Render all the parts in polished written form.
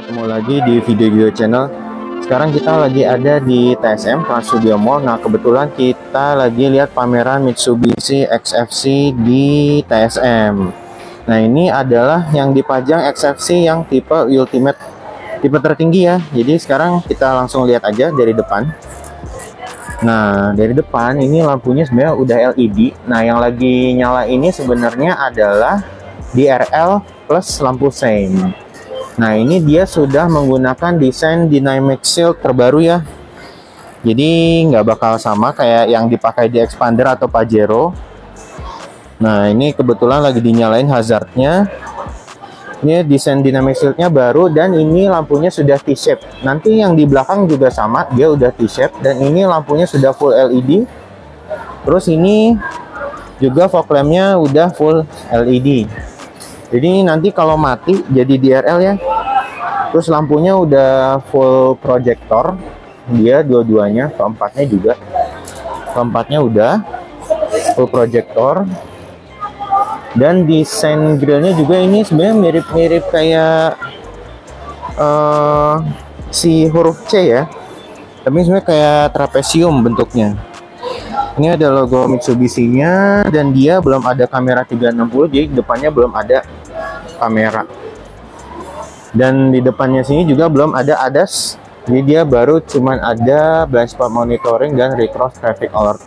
Ketemu lagi di video channel. Sekarang kita lagi ada di TSM Trans Studio Mall. Nah, kebetulan kita lagi lihat pameran Mitsubishi XFC di TSM. Nah, ini adalah yang dipajang XFC yang tipe Ultimate, tipe tertinggi ya. Jadi sekarang kita langsung lihat aja dari depan. Nah, dari depan ini lampunya sebenarnya udah LED. Nah, yang lagi nyala ini sebenarnya adalah DRL plus lampu sein. Nah, ini dia sudah menggunakan desain dynamic shield terbaru ya. Jadi nggak bakal sama kayak yang dipakai di Expander atau Pajero. Nah, ini kebetulan lagi dinyalain hazardnya. Ini desain dynamic shieldnya baru dan ini lampunya sudah T-shape. Nanti yang di belakang juga sama, dia udah T-shape dan ini lampunya sudah full LED. Terus ini juga fog lampnya udah full LED. Jadi nanti kalau mati jadi DRL ya. Terus lampunya udah full projector. Dia dua-duanya, keempatnya juga. Keempatnya udah full projector. Dan desain grillnya juga ini sebenarnya mirip-mirip kayak si huruf C ya. Tapi sebenarnya kayak trapesium bentuknya. Ini ada logo Mitsubishi-nya dan dia belum ada kamera 360, jadi depannya belum ada kamera. Dan di depannya sini juga belum ada ADAS. Jadi dia baru cuman ada blind spot monitoring dan recross traffic alert.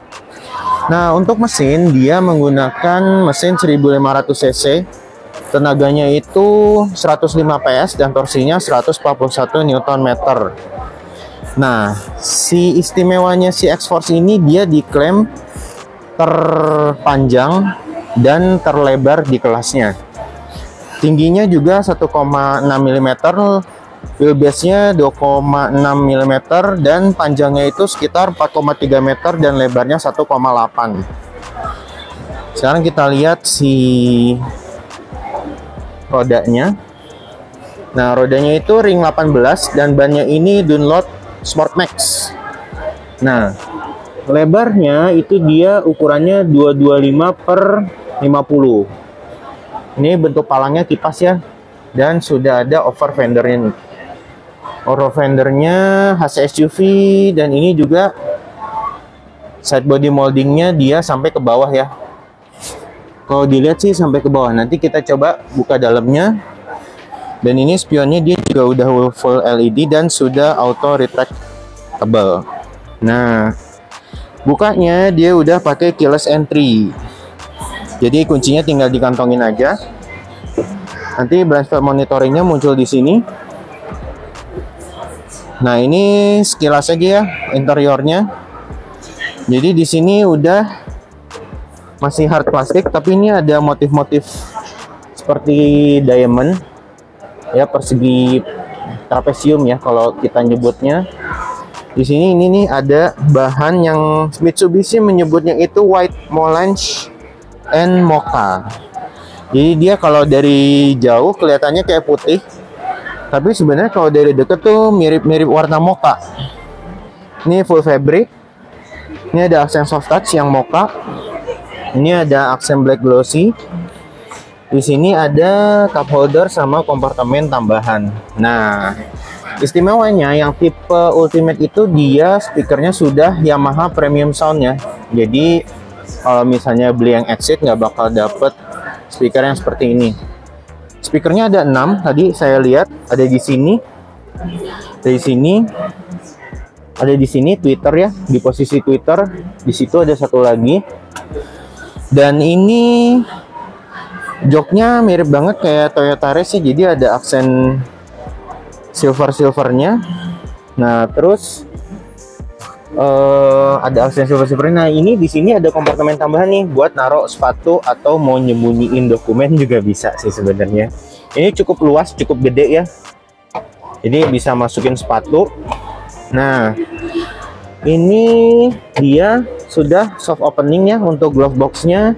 Nah, untuk mesin dia menggunakan mesin 1500 cc. Tenaganya itu 105 PS dan torsinya 141 Nm. Nah, si istimewanya si X-Force ini dia diklaim terpanjang dan terlebar di kelasnya. Tingginya juga 1,6 mm, wheelbase-nya 2,6 mm dan panjangnya itu sekitar 4,3 meter dan lebarnya 1,8. Sekarang kita lihat si rodanya. Nah, rodanya itu ring 18 dan bannya ini Dunlop Sport Max. Nah, lebarnya itu dia ukurannya 225 per 50. Ini bentuk palangnya kipas ya. Dan sudah ada over fendernya nih. Over fendernya khas SUV dan ini juga side body moldingnya dia sampai ke bawah ya. Kalau dilihat sih sampai ke bawah. Nanti kita coba buka dalamnya. Dan ini spionnya dia juga udah full LED dan sudah auto retractable. Nah, bukanya dia udah pakai keyless entry. Jadi kuncinya tinggal dikantongin aja. Nanti blind spot monitoringnya muncul di sini. Nah, ini sekilas aja ya interiornya. Jadi di sini udah masih hard plastik, tapi ini ada motif-motif seperti diamond. Ya, persegi trapesium ya kalau kita nyebutnya. Di sini ini nih ada bahan yang Mitsubishi menyebutnya itu white melange and mocha. Jadi dia kalau dari jauh kelihatannya kayak putih, tapi sebenarnya kalau dari dekat tuh mirip-mirip warna mocha. Ini full fabric. Ini ada aksen soft touch yang mocha. Ini ada aksen black glossy. Di sini ada cup holder sama kompartemen tambahan. Nah, istimewanya yang tipe Ultimate itu dia speakernya sudah Yamaha Premium Sound ya. Jadi kalau misalnya beli yang Exit nggak bakal dapet speaker yang seperti ini. Speakernya ada 6 tadi saya lihat, ada di sini. Dari sini ada di sini tweeter ya, di posisi tweeter. Di situ ada satu lagi. Dan ini joknya mirip banget kayak Toyota Race sih, jadi ada aksen silvernya. Nah, terus ada aksen silvernya. Nah, ini di sini ada kompartemen tambahan nih buat naruh sepatu atau mau nyembunyiin dokumen juga bisa sih sebenarnya. Ini cukup luas, cukup gede ya. Jadi bisa masukin sepatu. Nah, ini dia sudah soft opening ya untuk glove boxnya.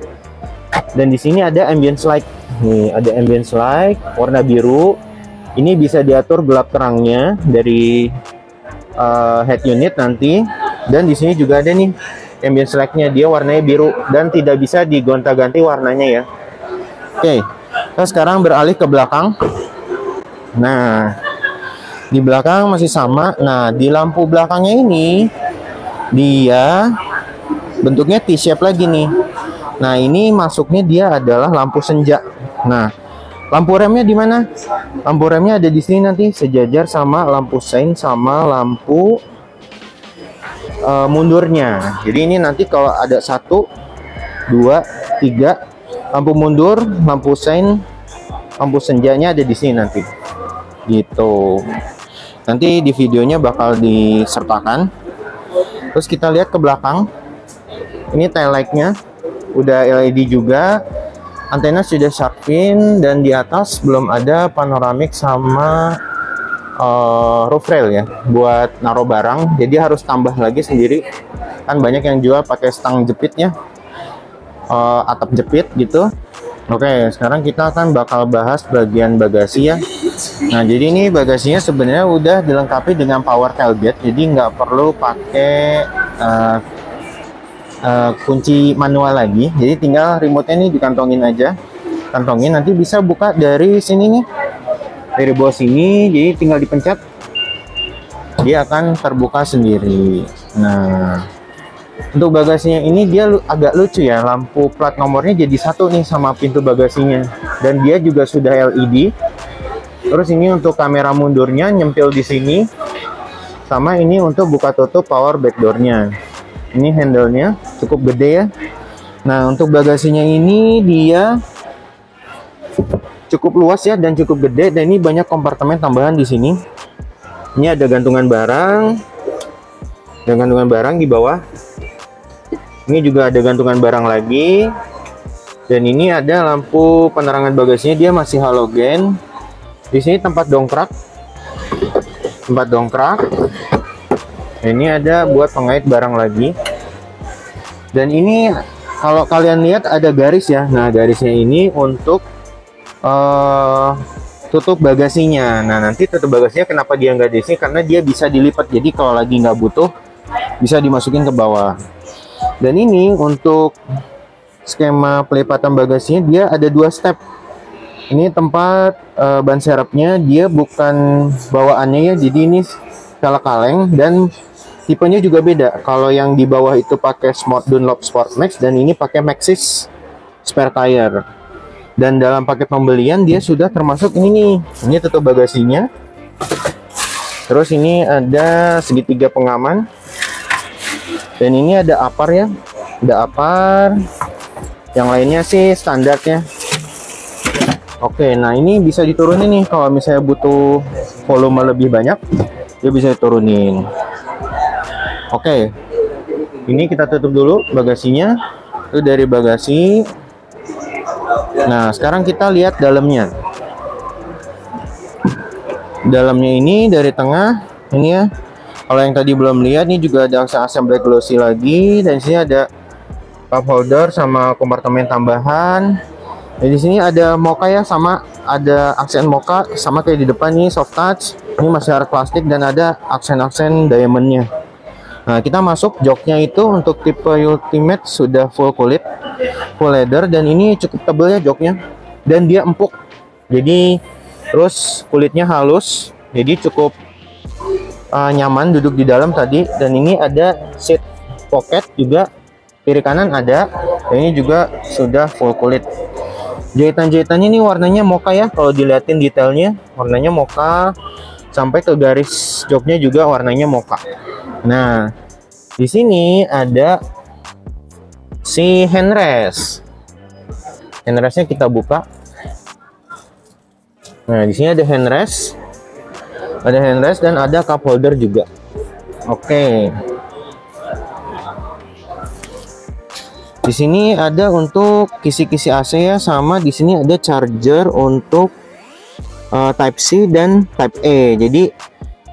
Dan di sini ada ambience light. Nih, ada ambience light warna biru. Ini bisa diatur gelap terangnya dari head unit nanti. Dan di sini juga ada nih ambience light-nya, dia warnanya biru dan tidak bisa digonta-ganti warnanya ya. Oke, kita sekarang beralih ke belakang. Nah, Di belakang masih sama. Nah, di lampu belakangnya ini dia bentuknya T-shape lagi nih. Nah, ini masuknya dia adalah lampu senja. Nah, lampu remnya di mana? Lampu remnya ada di sini nanti sejajar sama lampu sein sama lampu mundurnya. Jadi ini nanti kalau ada 1, 2, 3 lampu mundur, lampu sein, lampu senjanya ada di sini nanti. Gitu. Nanti di videonya bakal disertakan. Terus kita lihat ke belakang. Ini tail light-nya udah LED juga. Antena sudah shark fin dan di atas belum ada panoramik sama roof rail ya buat naruh barang. Jadi harus tambah lagi sendiri. Kan banyak yang jual pakai stang jepitnya. Atap jepit gitu. Oke, sekarang kita akan bakal bahas bagian bagasi ya. Nah, jadi ini bagasinya sebenarnya udah dilengkapi dengan power tailgate, jadi nggak perlu pakai kunci manual lagi. Jadi tinggal remote-nya ini dikantongin aja, kantongin, nanti bisa buka dari sini nih, dari bawah sini. Jadi tinggal dipencet, dia akan terbuka sendiri. Nah, untuk bagasinya ini dia agak lucu ya, lampu plat nomornya jadi satu nih sama pintu bagasinya, dan dia juga sudah LED. Terus ini untuk kamera mundurnya nyempil di sini, sama ini untuk buka tutup power backdoornya. Ini handle-nya cukup gede ya. Nah, untuk bagasinya ini dia cukup luas ya dan cukup gede, dan ini banyak kompartemen tambahan di sini. Ini ada gantungan barang, dan gantungan barang di bawah. Ini juga ada gantungan barang lagi, dan ini ada lampu penerangan bagasinya, dia masih halogen. Di sini tempat dongkrak, ini ada buat pengait barang lagi. Dan ini kalau kalian lihat ada garis ya. Nah, garisnya ini untuk tutup bagasinya. Nah, nanti tutup bagasinya kenapa dia nggak di sini? Karena dia bisa dilipat. Jadi kalau lagi nggak butuh bisa dimasukin ke bawah. Dan ini untuk skema pelipatan bagasinya dia ada 2 step. Ini tempat ban serepnya, dia bukan bawaannya ya, jadi ini velg kaleng dan tipenya juga beda. Kalau yang di bawah itu pakai Smart Dunlop Sport Max, dan ini pakai Maxxis spare tire. Dan dalam paket pembelian dia sudah termasuk ini nih, ini tutup bagasinya. Terus ini ada segitiga pengaman, dan ini ada apar ya, ada apar. Yang lainnya sih standarnya. Oke, nah ini bisa diturunin nih kalau misalnya butuh volume lebih banyak, dia bisa diturunin. Oke, ini kita tutup dulu bagasinya. Itu dari bagasi. Nah, sekarang kita lihat dalamnya. Dalamnya ini dari tengah, ini ya. Kalau yang tadi belum lihat, ini juga ada aksen black glossy lagi, dan di sini ada cup holder sama kompartemen tambahan. Di sini ada mocha ya, sama ada aksen mocha sama kayak di depan nih, soft touch. Ini masih hard plastik dan ada aksen-aksen diamondnya. Nah, kita masuk joknya itu untuk tipe Ultimate sudah full kulit, full leather, dan ini cukup tebal ya joknya, dan dia empuk. Jadi terus kulitnya halus, jadi cukup nyaman duduk di dalam tadi. Dan ini ada seat pocket juga, kiri kanan ada, dan ini juga sudah full kulit. Jahitan-jahitannya ini warnanya mocha ya, kalau dilihatin detailnya warnanya mocha, sampai ke garis joknya juga warnanya mocha. Nah, di sini ada si handrest. Handrestnya kita buka. Nah, di sini ada handrest, dan ada cup holder juga. Oke. Di sini ada untuk kisi-kisi AC ya, sama di sini ada charger untuk Type C dan Type E. Jadi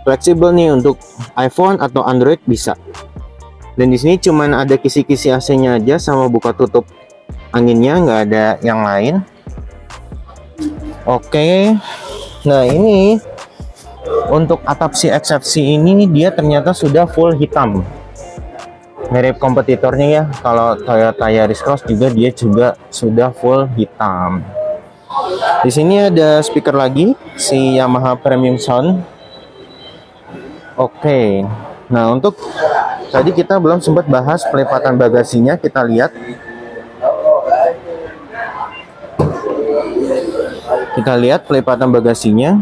fleksibel nih untuk iPhone atau Android bisa. Dan di sini cuman ada kisi-kisi AC-nya aja sama buka tutup anginnya, nggak ada yang lain. Oke. Nah, ini untuk atap si XFC ini dia ternyata sudah full hitam. Mirip kompetitornya ya, kalau Toyota Yaris Cross juga dia juga sudah full hitam. Di sini ada speaker lagi si Yamaha Premium Sound. Oke. Nah, untuk tadi kita belum sempat bahas pelipatan bagasinya, kita lihat. Kita lihat pelipatan bagasinya.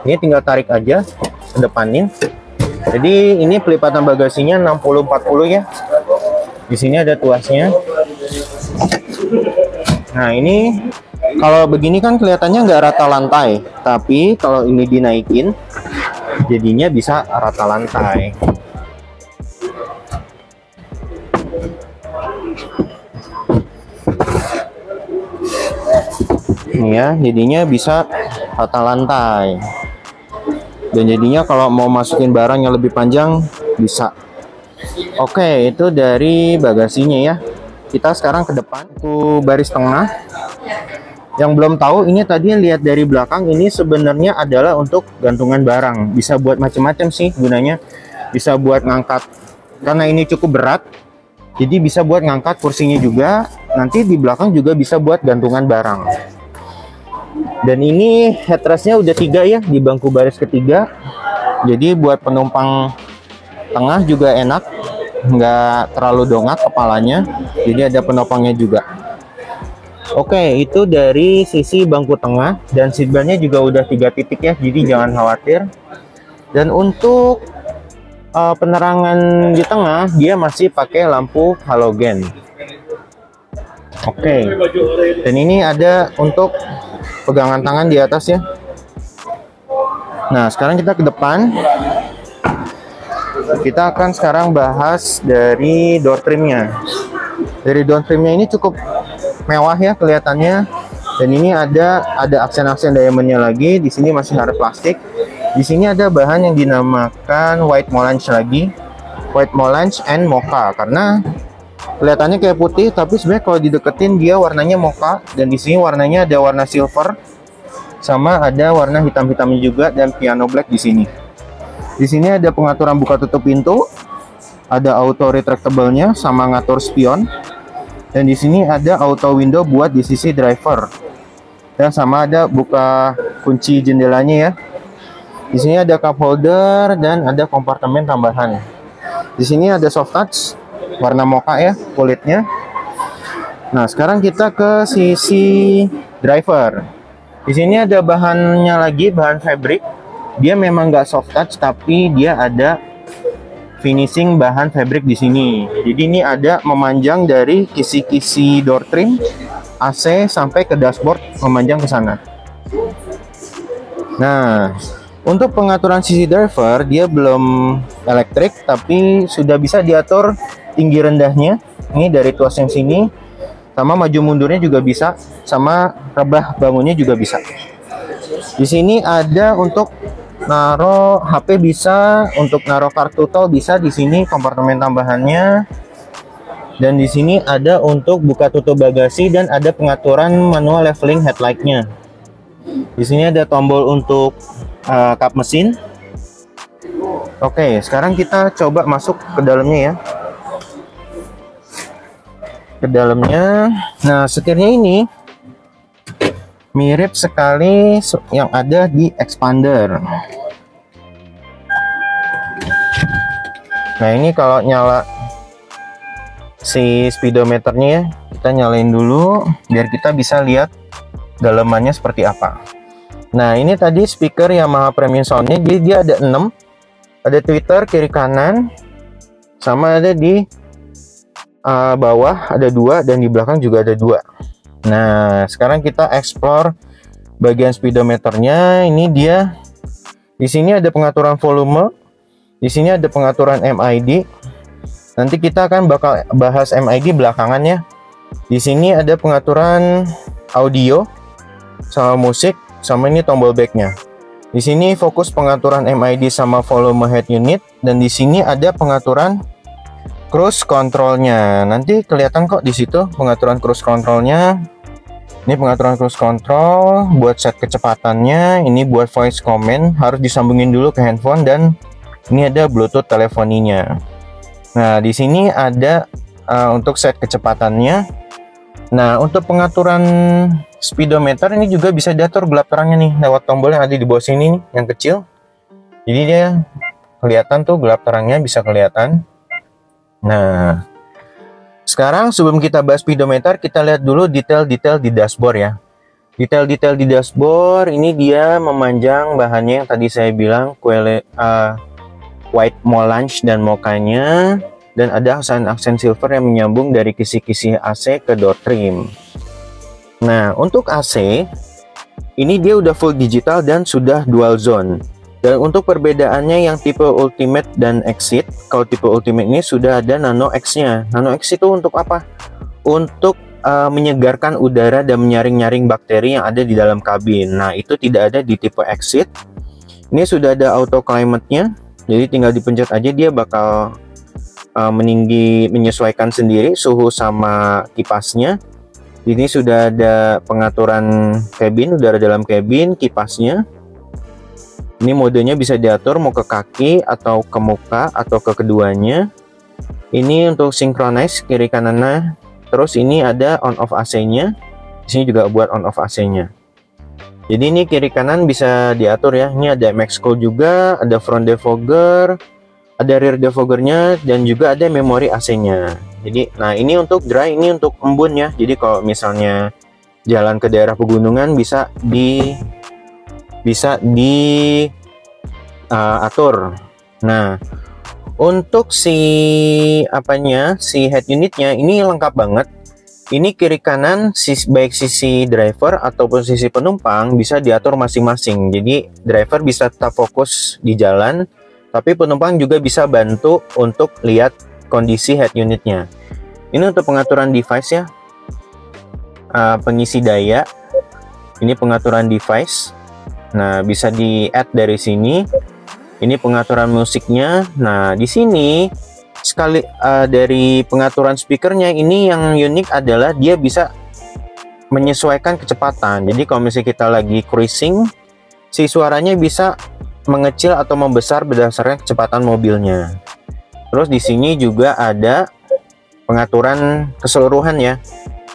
Ini tinggal tarik aja ke depannya. Jadi ini pelipatan bagasinya 60-40 ya. Di sini ada tuasnya. Nah, ini kalau begini kan kelihatannya nggak rata lantai, tapi kalau ini dinaikin jadinya bisa rata lantai. Ini ya, jadinya bisa rata lantai. Dan jadinya kalau mau masukin barang yang lebih panjang bisa. Oke, itu dari bagasinya ya. Kita sekarang ke depan ke baris tengah. Yang belum tahu, ini tadi lihat dari belakang, ini sebenarnya adalah untuk gantungan barang. Bisa buat macam-macam sih gunanya. Bisa buat ngangkat, karena ini cukup berat, jadi bisa buat ngangkat kursinya juga. Nanti di belakang juga bisa buat gantungan barang. Dan ini headrestnya udah 3 ya, di bangku baris ketiga. Jadi buat penumpang tengah juga enak, nggak terlalu dongak kepalanya. Jadi ada penopangnya juga. Oke, itu dari sisi bangku tengah, dan seatbeltnya juga udah 3 titik ya, jadi jangan khawatir. Dan untuk penerangan di tengah, dia masih pakai lampu halogen. Oke, dan ini ada untuk pegangan tangan di atas ya. Nah, sekarang kita ke depan. Kita akan sekarang bahas dari door trimnya. Dari door trimnya ini cukup mewah ya kelihatannya. Dan ini ada aksen-aksen diamondnya lagi. Di sini masih harus plastik. Di sini ada bahan yang dinamakan white molange lagi, white molange and mocha, karena kelihatannya kayak putih, tapi sebenarnya kalau dideketin dia warnanya mocha. Dan di sini warnanya ada warna silver, sama ada warna hitam-hitamnya juga, dan piano black di sini. Di sini ada pengaturan buka tutup pintu, ada auto retractable-nya, sama ngatur spion. Dan di sini ada auto window buat di sisi driver. Dan sama ada buka kunci jendelanya ya. Di sini ada cup holder dan ada kompartemen tambahan. Di sini ada soft touch warna mocha ya kulitnya. Nah, sekarang kita ke sisi driver. Di sini ada bahannya lagi, bahan fabric. Dia memang nggak soft touch, tapi dia ada finishing bahan fabric di sini. Jadi ini ada memanjang dari kisi-kisi door trim, AC sampai ke dashboard, memanjang ke sana. Nah, untuk pengaturan sisi driver, dia belum elektrik, tapi sudah bisa diatur tinggi rendahnya. Ini dari tuas yang sini, sama maju mundurnya juga bisa, sama rebah bangunnya juga bisa. Di sini ada untuk naruh HP bisa, untuk naruh kartu tol bisa. Di sini kompartemen tambahannya. Dan di sini ada untuk buka tutup bagasi dan ada pengaturan manual leveling headlightnya. Di sini ada tombol untuk kap mesin. Oke, sekarang kita coba masuk ke dalamnya ya. Ke dalamnya. Nah, setirnya ini mirip sekali yang ada di Expander. Nah, ini kalau nyala si speedometernya ya, kita nyalain dulu biar kita bisa lihat dalamannya seperti apa. Nah, ini tadi speaker Yamaha Premium Soundnya, jadi dia ada 6, ada tweeter kiri kanan, sama ada di bawah ada 2, dan di belakang juga ada 2. Nah, sekarang kita explore bagian speedometernya. Ini dia. Di sini ada pengaturan volume, di sini ada pengaturan MID. Nanti kita akan bakal bahas MID belakangan ya. Di sini ada pengaturan audio sama musik, sama ini tombol backnya. Di sini fokus pengaturan MID sama volume head unit, dan di sini ada pengaturan cruise controlnya. Nanti kelihatan kok di situ pengaturan cruise controlnya. Ini pengaturan cruise control buat set kecepatannya. Ini buat voice command, harus disambungin dulu ke handphone, dan ini ada Bluetooth telefoninya. Nah, di sini ada untuk set kecepatannya. Nah, untuk pengaturan speedometer ini juga bisa diatur gelap terangnya nih lewat tombol yang ada di bawah sini nih, yang kecil. Jadi dia kelihatan tuh gelap terangnya bisa kelihatan. Nah, sekarang sebelum kita bahas speedometer, kita lihat dulu detail-detail di dashboard ya. Detail-detail di dashboard ini dia memanjang bahannya yang tadi saya bilang white Molange dan mokanya, dan ada aksen silver yang menyambung dari kisi-kisi AC ke door trim. Nah, untuk AC ini dia udah full digital dan sudah dual zone. Dan untuk perbedaannya yang tipe Ultimate dan Exit, kalau tipe Ultimate ini sudah ada Nano X-nya. Nano X itu untuk apa? Untuk menyegarkan udara dan menyaring-nyaring bakteri yang ada di dalam kabin. Nah, itu tidak ada di tipe Exit. Ini sudah ada auto climate-nya, jadi tinggal dipencet aja dia bakal menyesuaikan sendiri suhu sama kipasnya. Ini sudah ada pengaturan kabin, udara dalam kabin, kipasnya. Ini modenya bisa diatur mau ke kaki atau ke muka atau ke keduanya. Ini untuk synchronize kiri kanannya. Terus ini ada on off AC-nya. Di sini juga buat on off AC-nya. Jadi ini kiri kanan bisa diatur ya. Ini ada max cool juga, ada front defogger, ada rear defoggernya, dan juga ada memori AC-nya. Jadi, nah ini untuk dry, ini untuk embun ya. Jadi kalau misalnya jalan ke daerah pegunungan bisa atur. Nah, untuk si head unitnya ini lengkap banget. Ini kiri kanan baik sisi driver ataupun sisi penumpang bisa diatur masing-masing. Jadi driver bisa tetap fokus di jalan, tapi penumpang juga bisa bantu untuk lihat kondisi head unitnya. Ini untuk pengaturan device ya, pengisi daya. Ini pengaturan device. Nah, bisa di-add dari sini. Ini pengaturan musiknya. Nah, di sini sekali dari pengaturan speakernya ini yang unik adalah dia bisa menyesuaikan kecepatan. Jadi kalau misalnya kita lagi cruising, si suaranya bisa mengecil atau membesar berdasarkan kecepatan mobilnya. Terus di sini juga ada pengaturan keseluruhan ya.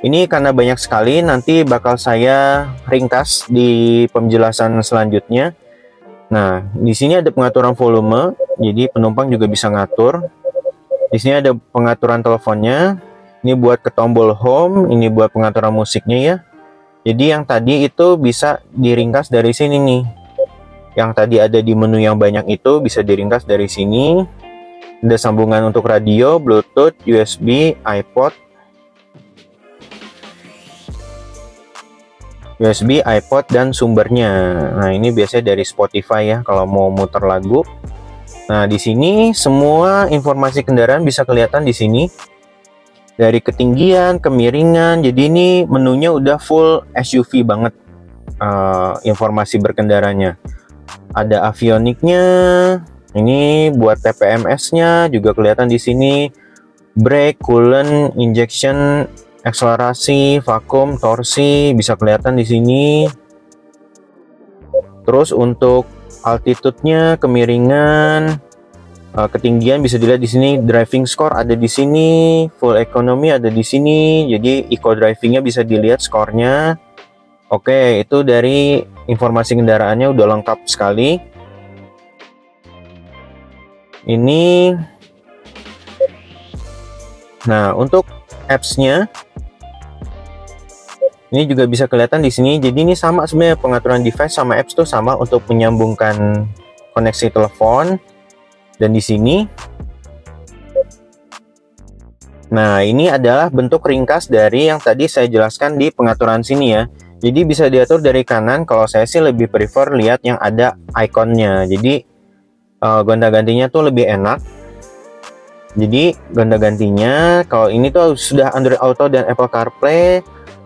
Ini karena banyak sekali, nanti bakal saya ringkas di penjelasan selanjutnya. Nah, di sini ada pengaturan volume, jadi penumpang juga bisa ngatur. Di sini ada pengaturan teleponnya. Ini buat ke tombol home, ini buat pengaturan musiknya ya. Jadi yang tadi itu bisa diringkas dari sini nih. Yang tadi ada di menu yang banyak itu bisa diringkas dari sini. Ada sambungan untuk radio, Bluetooth, USB, iPod dan sumbernya. Nah, ini biasanya dari Spotify ya kalau mau muter lagu. Nah, di sini semua informasi kendaraan bisa kelihatan di sini. Dari ketinggian, kemiringan. Jadi ini menunya udah full SUV banget informasi berkendaranya. Ada avioniknya. Ini buat TPMS-nya juga kelihatan di sini. Brake, coolant, injection, akselerasi, vakum, torsi bisa kelihatan di sini. Terus untuk altitude-nya, kemiringan, ketinggian bisa dilihat di sini. Driving score ada di sini, full economy ada di sini. Jadi eco driving-nya bisa dilihat skornya. Oke, itu dari informasi kendaraannya udah lengkap sekali. Ini. Nah, untuk apps-nya ini juga bisa kelihatan di sini. Jadi ini sama sebenarnya, pengaturan device sama apps tuh sama untuk menyambungkan koneksi telepon. Dan di sini, nah ini adalah bentuk ringkas dari yang tadi saya jelaskan di pengaturan sini ya. Jadi bisa diatur dari kanan. Kalau saya sih lebih prefer lihat yang ada ikonnya. Jadi gonta-gantinya tuh lebih enak. Jadi gonta-gantinya kalau ini tuh sudah Android Auto dan Apple CarPlay.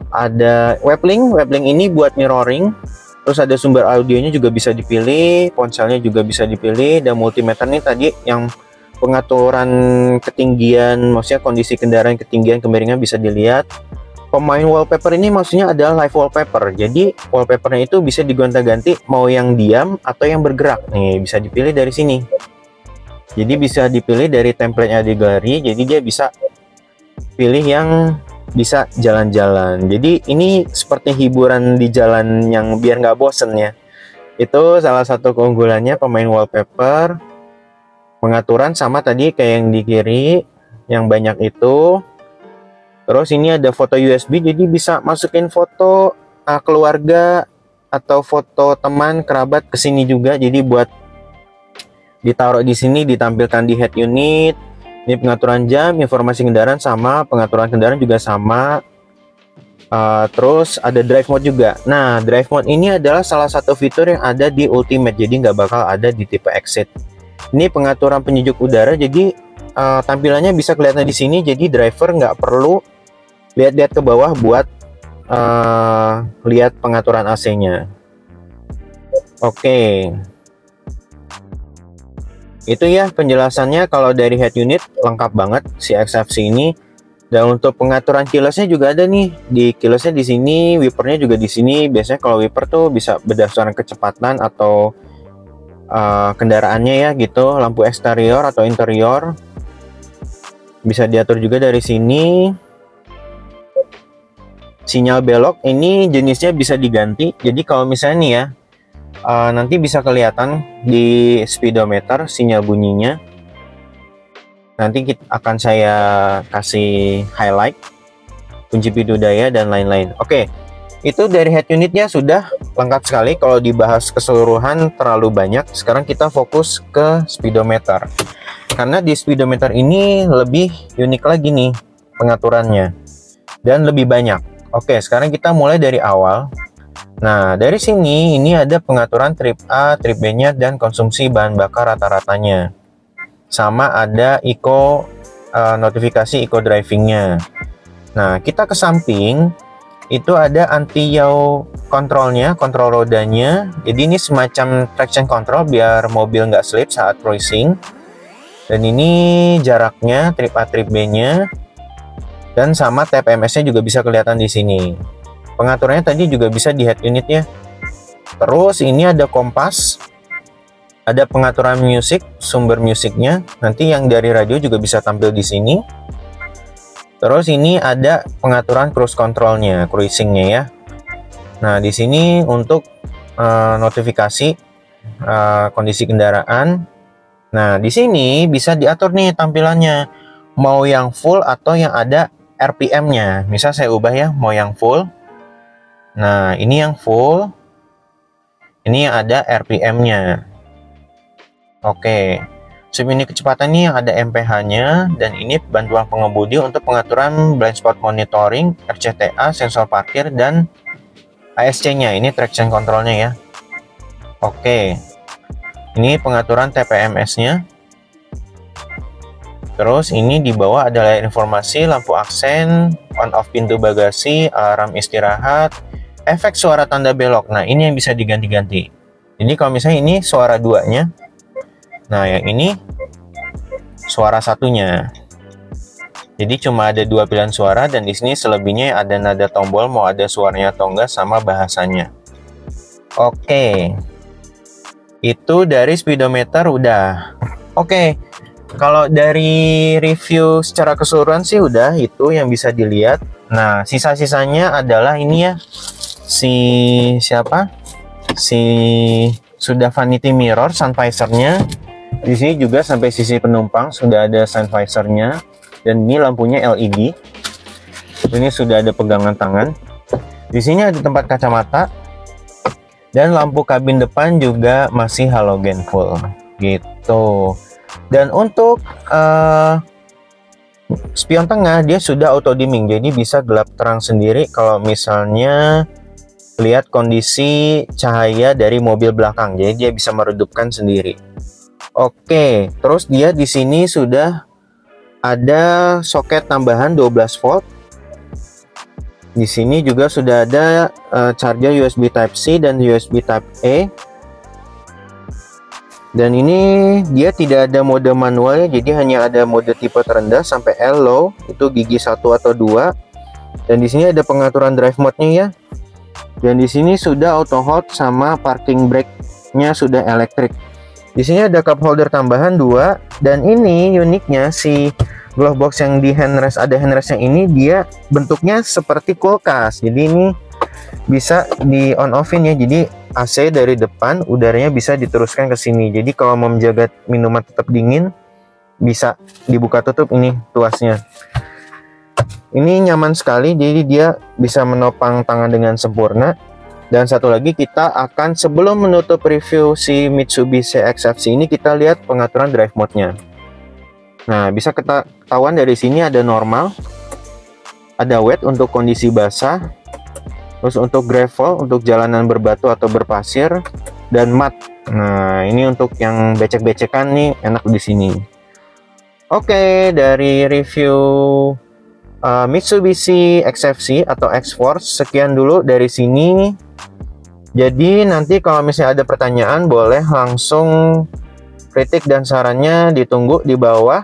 Ada WebLink ini buat mirroring. Terus ada sumber audionya juga bisa dipilih, ponselnya juga bisa dipilih, dan multimeter nih tadi yang pengaturan ketinggian, maksudnya kondisi kendaraan, ketinggian, kemiringan bisa dilihat. Pemain wallpaper ini maksudnya adalah live wallpaper. Jadi wallpapernya itu bisa digonta-ganti mau yang diam atau yang bergerak. Nih bisa dipilih dari sini. Jadi bisa dipilih dari template-nya di galeri. Jadi dia bisa pilih yang bisa jalan-jalan. Jadi ini seperti hiburan di jalan yang biar nggak bosen ya. Itu salah satu keunggulannya pemain wallpaper. Pengaturan sama tadi kayak yang di kiri, yang banyak itu. Terus ini ada foto USB, jadi bisa masukin foto keluarga atau foto teman kerabat ke sini juga. Jadi buat ditaruh di sini, ditampilkan di head unit. Ini pengaturan jam, informasi kendaraan sama, pengaturan kendaraan juga sama. Terus ada drive mode juga. Nah, drive mode ini adalah salah satu fitur yang ada di Ultimate, jadi nggak bakal ada di tipe Exit. Ini pengaturan penyejuk udara, jadi tampilannya bisa kelihatan di sini. Jadi driver nggak perlu lihat-lihat ke bawah buat lihat pengaturan AC-nya. Oke. Itu ya penjelasannya. Kalau dari head unit lengkap banget si XFC ini. Dan untuk pengaturan keylessnya juga ada nih. Di keylessnya di sini, wipernya juga di sini. Biasanya kalau wiper tuh bisa berdasarkan kecepatan atau kendaraannya ya gitu. Lampu eksterior atau interior bisa diatur juga dari sini. Sinyal belok ini jenisnya bisa diganti. Jadi kalau misalnya nih ya, nanti bisa kelihatan di speedometer sinyal bunyinya. Nanti akan saya kasih highlight, kunci pintu daya dan lain-lain. Oke, itu dari head unitnya sudah lengkap sekali. Kalau dibahas keseluruhan terlalu banyak. Sekarang kita fokus ke speedometer. Karena di speedometer ini lebih unik lagi nih pengaturannya. Dan lebih banyak. Oke, sekarang kita mulai dari awal. Nah, dari sini ini ada pengaturan trip A, trip B-nya, dan konsumsi bahan bakar rata-ratanya. Sama ada notifikasi eco driving-nya. Nah, kita ke samping, itu ada anti-yaw control-nya, kontrol rodanya. Jadi ini semacam traction control biar mobil nggak slip saat cruising. Dan ini jaraknya, trip A, trip B-nya. Dan sama TPMS-nya juga bisa kelihatan di sini. Pengaturannya tadi juga bisa di head unit ya. Terus ini ada kompas, ada pengaturan musik, sumber musiknya. Nanti yang dari radio juga bisa tampil di sini. Terus ini ada pengaturan cruise controlnya, cruisingnya ya. Nah di sini untuk notifikasi kondisi kendaraan. Nah di sini bisa diatur nih tampilannya, mau yang full atau yang ada RPM-nya. Misal saya ubah ya, mau yang full. Nah, ini yang full. Ini yang ada RPM-nya. Oke. Ini kecepatan ini yang ada MPH-nya. Dan ini bantuan pengemudi untuk pengaturan blind spot monitoring, RCTA, sensor parkir, dan ASC-nya. Ini traction control-nya ya. Oke. Ini pengaturan TPMS-nya. Terus ini di bawah ada layar informasi, lampu aksen, on-off pintu bagasi, alarm istirahat, efek suara tanda belok. Nah, ini yang bisa diganti-ganti. Ini kalau misalnya ini suara duanya. Nah, yang ini suara satunya. Jadi cuma ada dua pilihan suara dan di sini selebihnya ada nada tombol mau ada suaranya atau enggak sama bahasanya. Oke. Itu dari speedometer udah. Oke. Kalau dari review secara keseluruhan sih udah itu yang bisa dilihat. Nah, sisa-sisanya adalah ini ya. Sudah vanity mirror, sun visor-nya. Di sini juga sampai sisi penumpang sudah ada sun visor-nya dan ini lampunya LED. Ini sudah ada pegangan tangan. Di sini ada tempat kacamata dan lampu kabin depan juga masih halogen full gitu. Dan untuk spion tengah dia sudah auto dimming, jadi bisa gelap terang sendiri kalau misalnya lihat kondisi cahaya dari mobil belakang. Jadi dia bisa meredupkan sendiri. Oke, terus dia di sini sudah ada soket tambahan 12 volt. Di sini juga sudah ada charger USB Type-C dan USB Type-A. Dan ini dia tidak ada mode manual ya, jadi hanya ada mode tipe terendah sampai L low, itu gigi 1 atau 2. Dan di sini ada pengaturan drive mode-nya ya. Dan di sini sudah auto hold sama parking brake-nya sudah elektrik. Di sini ada cup holder tambahan 2 dan ini uniknya si glove box yang di handrest, ada handrestnya ini dia bentuknya seperti kulkas. Jadi ini bisa di on offin ya, jadi AC dari depan, udaranya bisa diteruskan ke sini. Jadi kalau mau menjaga minuman tetap dingin, bisa dibuka tutup ini tuasnya. Ini nyaman sekali, jadi dia bisa menopang tangan dengan sempurna. Dan satu lagi, kita akan sebelum menutup review si Mitsubishi XFC ini, kita lihat pengaturan drive mode-nya. Nah, bisa ketahuan dari sini ada normal, ada wet untuk kondisi basah, terus untuk gravel, untuk jalanan berbatu atau berpasir, dan mud. Nah, ini untuk yang becek-becekan nih, enak di sini. Oke, dari review Mitsubishi XFC atau X-Force, sekian dulu dari sini. Jadi nanti kalau misalnya ada pertanyaan, boleh langsung kritik dan sarannya ditunggu di bawah.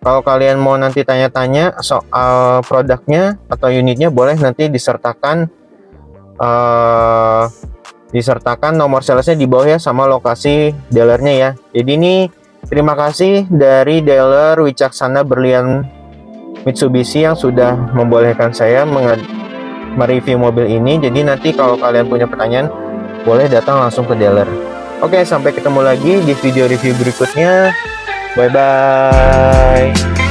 Kalau kalian mau nanti tanya-tanya soal produknya atau unitnya, boleh nanti disertakan nomor salesnya di bawah ya, sama lokasi dealernya ya. Jadi ini terima kasih dari dealer Wicaksana Berlian Mitsubishi yang sudah membolehkan saya mereview mobil ini. Jadi nanti kalau kalian punya pertanyaan, boleh datang langsung ke dealer. Oke, sampai ketemu lagi di video review berikutnya. Bye bye.